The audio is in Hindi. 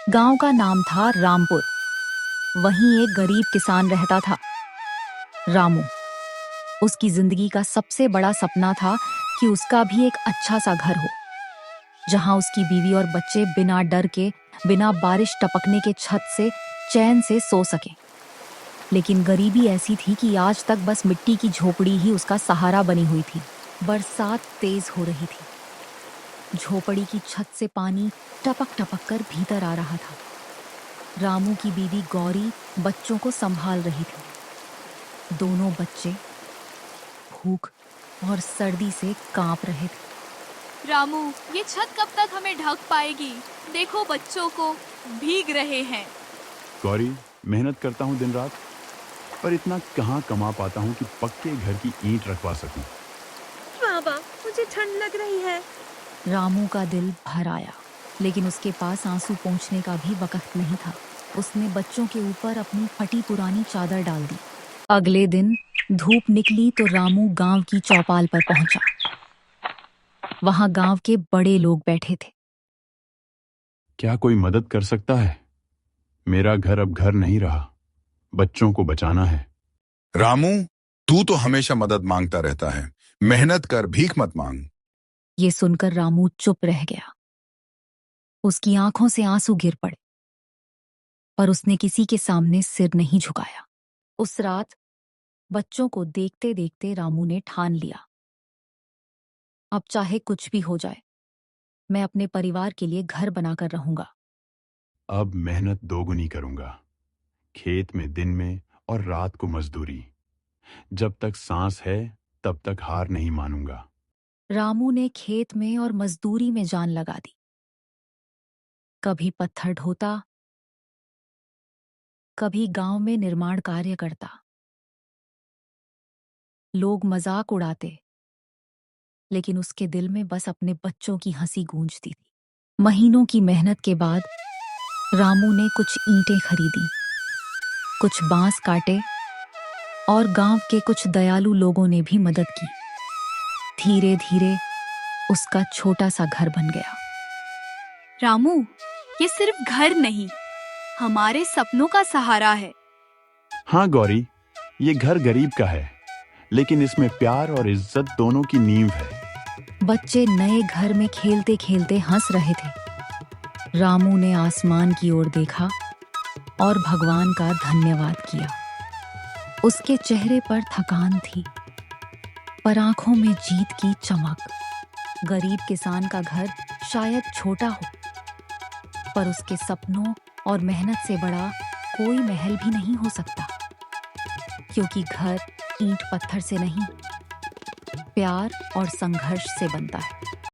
गांव का नाम था रामपुर। वहीं एक गरीब किसान रहता था, रामू। उसकी जिंदगी का सबसे बड़ा सपना था कि उसका भी एक अच्छा सा घर हो, जहां उसकी बीवी और बच्चे बिना डर के, बिना बारिश टपकने के छत से चैन से सो सके। लेकिन गरीबी ऐसी थी कि आज तक बस मिट्टी की झोपड़ी ही उसका सहारा बनी हुई थी। बरसात तेज हो रही थी। झोपड़ी की छत से पानी टपक टपक कर भीतर आ रहा था। रामू की बीवी गौरी बच्चों को संभाल रही थी। दोनों बच्चे भूख और सर्दी से कांप रहे थे। रामू, ये छत कब तक हमें ढक पाएगी? देखो, बच्चों को भीग रहे हैं। गौरी, मेहनत करता हूँ दिन रात, पर इतना कहाँ कमा पाता हूँ कि पक्के घर की ईंट रखवा सकूं। बाबा, मुझे ठंड लग रही है। रामू का दिल भर आया, लेकिन उसके पास आंसू पोंछने का भी वक्त नहीं था। उसने बच्चों के ऊपर अपनी फटी पुरानी चादर डाल दी। अगले दिन धूप निकली तो रामू गांव की चौपाल पर पहुंचा। वहां गांव के बड़े लोग बैठे थे। क्या कोई मदद कर सकता है? मेरा घर अब घर नहीं रहा। बच्चों को बचाना है। रामू, तू तो हमेशा मदद मांगता रहता है। मेहनत कर, भीख मत मांग। ये सुनकर रामू चुप रह गया। उसकी आंखों से आंसू गिर पड़े, पर उसने किसी के सामने सिर नहीं झुकाया। उस रात बच्चों को देखते देखते रामू ने ठान लिया, अब चाहे कुछ भी हो जाए, मैं अपने परिवार के लिए घर बनाकर रहूंगा। अब मेहनत दोगुनी करूंगा। खेत में दिन में और रात को मजदूरी। जब तक सांस है तब तक हार नहीं मानूंगा। रामू ने खेत में और मजदूरी में जान लगा दी। कभी पत्थर ढोता, कभी गांव में निर्माण कार्य करता। लोग मजाक उड़ाते, लेकिन उसके दिल में बस अपने बच्चों की हंसी गूंजती थी। महीनों की मेहनत के बाद रामू ने कुछ ईंटें खरीदी, कुछ बांस काटे और गांव के कुछ दयालु लोगों ने भी मदद की। धीरे धीरे उसका छोटा सा घर बन गया। रामू, ये सिर्फ घर नहीं, हमारे सपनों का सहारा है। हाँ गौरी, ये घर गरीब का है, लेकिन इसमें प्यार और इज्जत दोनों की नींव है। बच्चे नए घर में खेलते खेलते हंस रहे थे। रामू ने आसमान की ओर देखा और भगवान का धन्यवाद किया। उसके चेहरे पर थकान थी, पर आंखों में जीत की चमक। गरीब किसान का घर शायद छोटा हो, पर उसके सपनों और मेहनत से बड़ा कोई महल भी नहीं हो सकता, क्योंकि घर ईंट पत्थर से नहीं, प्यार और संघर्ष से बनता है।